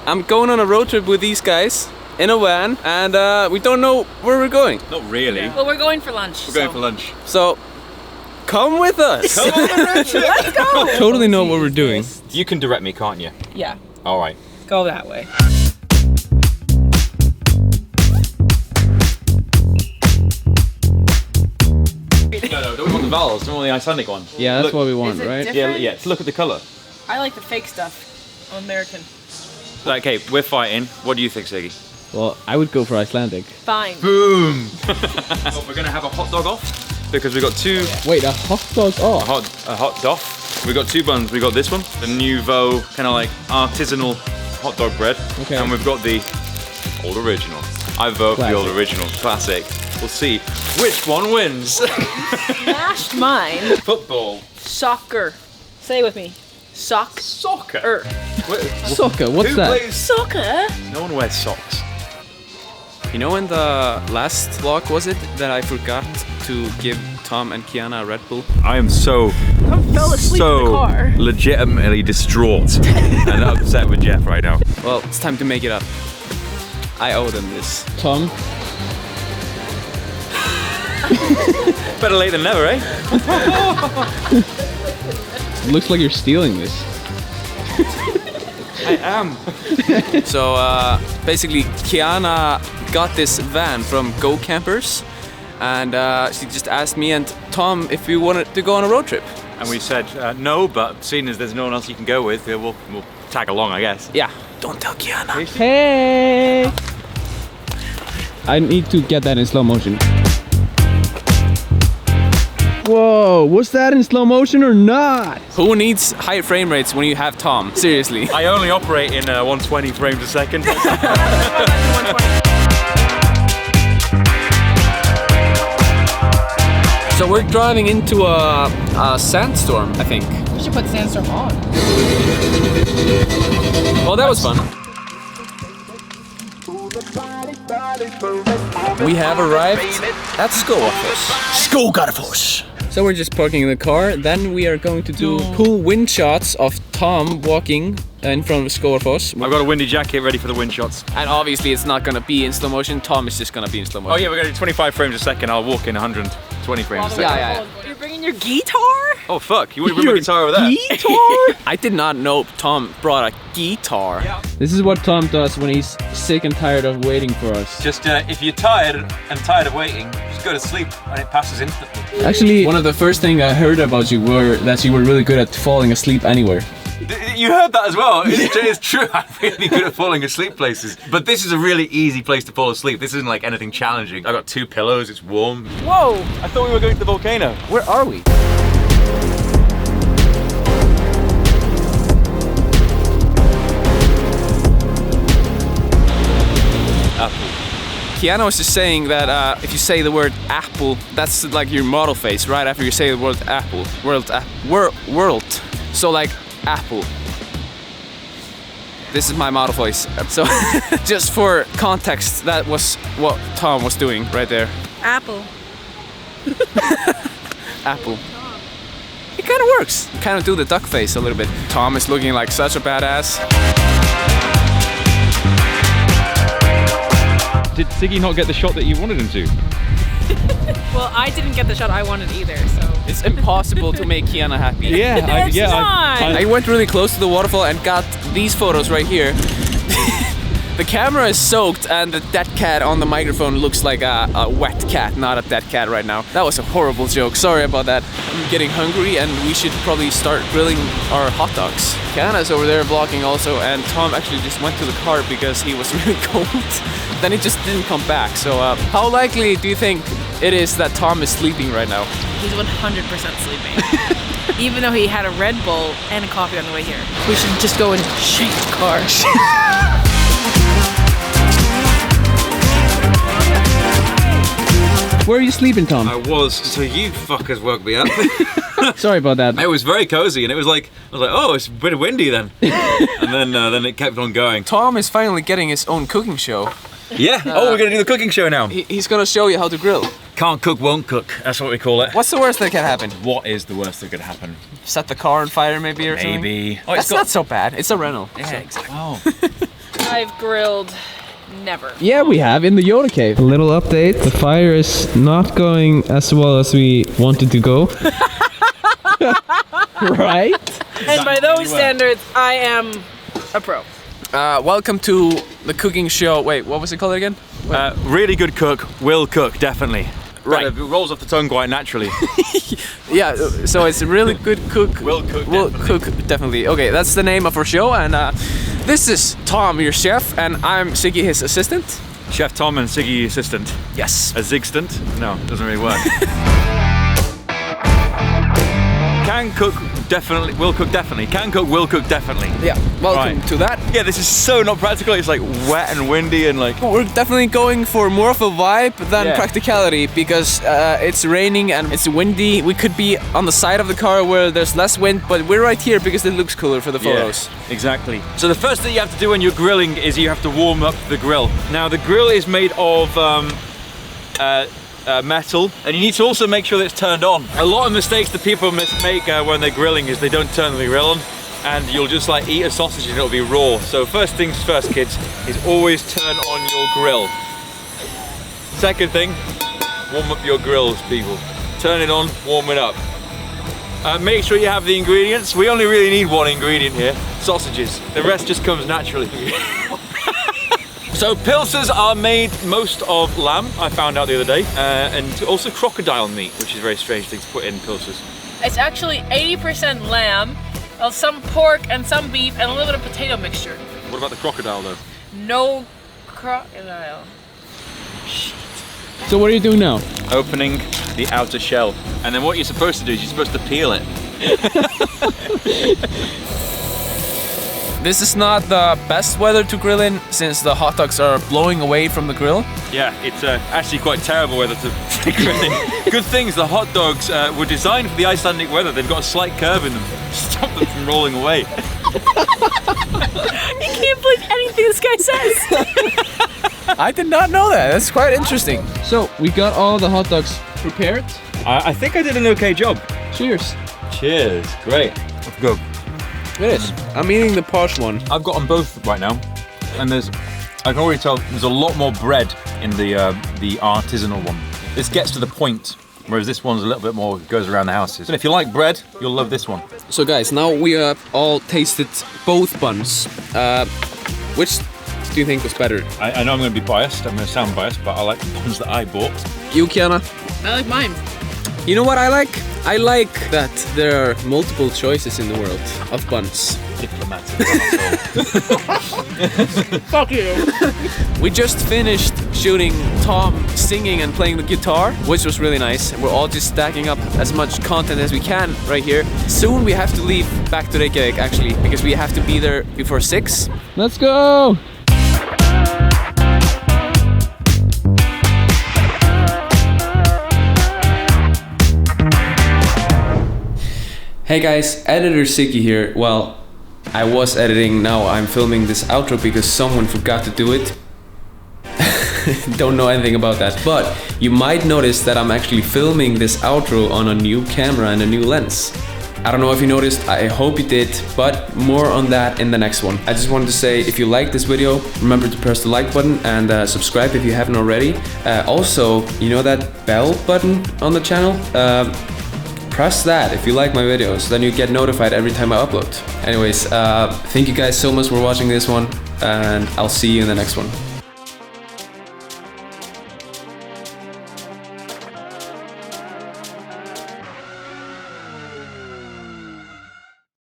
I'm going on a road trip with these guys in a van, and we don't know where we're going. Not really. Well, we're going for lunch. We're going for lunch. So, come with us. Come on the road trip. Let's go. Totally know what we're doing. You can direct me, can't you? Yeah. All right. Go that way. No, don't we want the vowels? Don't we want the Icelandic one? Yeah, that's Look. what we want, Is it right? different? Yeah. Look at the colour. I like the fake stuff. I'm American. Okay, we're fighting. What do you think, Siggy? Well, I would go for Icelandic. Fine. Boom! Well, we're gonna have a hot dog off because we got two. Wait, a hot dog off? A hot doff. We got two buns. We got this one, the nouveau kind of like artisanal hot dog bread, Okay. and we've got the old original. I vote for the old original, classic. We'll see which one wins. Smashed mine. Football. Soccer. Say it with me. Soccer. Soccer. Soccer, what's Who that? plays? Soccer? No one wears socks. You know, in the last vlog, was it, that I forgot to give Tom and Kiana a Red Bull? I am so fell asleep in the car. legitimately distraught and upset with Jeff right now. Well, it's time to make it up. I owe them this. Tom? Better late than never, eh? Looks like you're stealing this. I am. So basically, Kiana got this van from Go Campers, and she just asked me and Tom if we wanted to go on a road trip. And we said no, but seeing as there's no one else you can go with, we'll tag along, I guess. Yeah. Don't tell Kiana. Hey! I need to get that in slow motion. Whoa, was that in slow motion or not? Who needs high frame rates when you have Tom? Seriously. I only operate in 120 frames a second. So we're driving into a sandstorm, I think. We should put sandstorm on. Well, that was fun. We have arrived at Skógarfoss. So we're just parking in the car, then we are going to do cool wind shots of Tom walking in front of Skógarfoss. I've got a windy jacket ready for the wind shots. And obviously it's not gonna be in slow motion, Tom is just gonna be in slow motion. Oh yeah, we're gonna do 25 frames a second, I'll walk in 120 frames a second. Yeah. You're bringing your guitar? Oh fuck, you want to bring my guitar over there? Guitar? I did not know Tom brought a guitar. Yeah. This is what Tom does when he's sick and tired of waiting for us. Just if you're tired of waiting, just go to sleep and it passes instantly. Actually, one of the first things I heard about you were that you were really good at falling asleep anywhere. You heard that as well. It's true. I'm really good at falling asleep places. But this is a really easy place to fall asleep. This isn't like anything challenging. I got 2 pillows, it's warm. Whoa! I thought we were going to the volcano. Where are we? Apple. Kiana was just saying that if you say the word apple, that's like your model face right after you say the word apple. World. So like apple. This is my model voice. So just for context, that was what Tom was doing right there. Apple. Apple. It kind of works. Kind of do the duck face a little bit. Tom is looking like such a badass. Did Siggy not get the shot that you wanted him to? Well, I didn't get the shot I wanted either, so. It's impossible to make Kiana happy. I went really close to the waterfall and got these photos right here. The camera is soaked and the dead cat on the microphone looks like a wet cat, not a dead cat right now. That was a horrible joke, sorry about that. I'm getting hungry and we should probably start grilling our hot dogs. Kiana's over there vlogging also, and Tom actually just went to the car because he was really cold. Then he just didn't come back, so how likely do you think it is that Tom is sleeping right now? He's 100% sleeping. Even though he had a Red Bull and a coffee on the way here. We should just go and shake the car. Where are you sleeping, Tom? I was, so you fuckers woke me up. Sorry about that. It was very cozy and it was like, I was like, oh, it's a bit windy then. And then it kept on going. Tom is finally getting his own cooking show. Yeah, oh, we're gonna do the cooking show now. He's gonna show you how to grill. Can't cook, won't cook. That's what we call it. What's the worst that can happen? What is the worst that could happen? Set the car on fire maybe or something? Maybe. Oh, That's not so bad. It's a rental. Yeah, exactly. Oh. I've grilled never. Yeah, we have in the Yoda cave. A little update. The fire is not going as well as we wanted to go. Right? And by those standards, I am a pro. Welcome to the cooking show. Wait, what was it called again? Really good cook, will cook, definitely. Right. It rolls off the tongue quite naturally. Yeah, so it's a really good cook. Will cook, Will definitely. cook, definitely. Okay, that's the name of our show, and this is Tom, your chef, and I'm Siggy, his assistant. Chef Tom and Siggy assistant. Yes. A zigstant? No, doesn't really work. Can cook, definitely. Will cook, definitely. Can cook, will cook, definitely. Yeah, welcome Right. to that. Yeah, this is so not practical. It's like wet and windy and like... We're definitely going for more of a vibe than Yeah. practicality because it's raining and it's windy. We could be on the side of the car where there's less wind, but we're right here because it looks cooler for the photos. Yeah, exactly. So the first thing you have to do when you're grilling is you have to warm up the grill. Now the grill is made of metal, and you need to also make sure that it's turned on. A lot of mistakes that people make when they're grilling is they don't turn the grill on, and you'll just like eat a sausage and it'll be raw. So first things first, kids, is always turn on your grill. Second thing, warm up your grills, people. Turn it on, warm it up. Make sure you have the ingredients. We only really need one ingredient here, sausages. The rest just comes naturally. So pilsers are made most of lamb, I found out the other day, and also crocodile meat, which is a very strange thing to put in pilsers. It's actually 80% lamb, some pork and some beef, and a little bit of potato mixture. What about the crocodile though? No crocodile. So what are you doing now? Opening the outer shell. And then what you're supposed to do is you're supposed to peel it. This is not the best weather to grill in since the hot dogs are blowing away from the grill. Yeah, it's actually quite terrible weather to grill in. Good things, the hot dogs were designed for the Icelandic weather. They've got a slight curve in them to stop them from rolling away. I can't believe anything this guy says. I did not know that. That's quite interesting. So we got all the hot dogs prepared. I think I did an okay job. Cheers. Cheers, great. Let's go. It is. I'm eating the posh one. I've got them both right now, and I can already tell there's a lot more bread in the artisanal one. This gets to the point, whereas this one's a little bit more, goes around the houses. And if you like bread, you'll love this one. So guys, now we have all tasted both buns. Which do you think was better? I know I'm going to be biased, I'm going to sound biased, but I like the ones that I bought. You, Kiana? I like mine. You know what I like? I like that there are multiple choices in the world of buns. Diplomatic. Fuck you. We just finished shooting Tom singing and playing the guitar, which was really nice. We're all just stacking up as much content as we can right here. Soon we have to leave back to Reykjavik actually, because we have to be there before 6. Let's go. Hey guys, editor Siggy here. Well, I was editing, now I'm filming this outro because someone forgot to do it. Don't know anything about that, but you might notice that I'm actually filming this outro on a new camera and a new lens. I don't know if you noticed, I hope you did, but more on that in the next one. I just wanted to say, if you like this video, remember to press the like button and subscribe if you haven't already. Also, you know that bell button on the channel? Press that if you like my videos, then you get notified every time I upload. Anyways, thank you guys so much for watching this one, and I'll see you in the next one.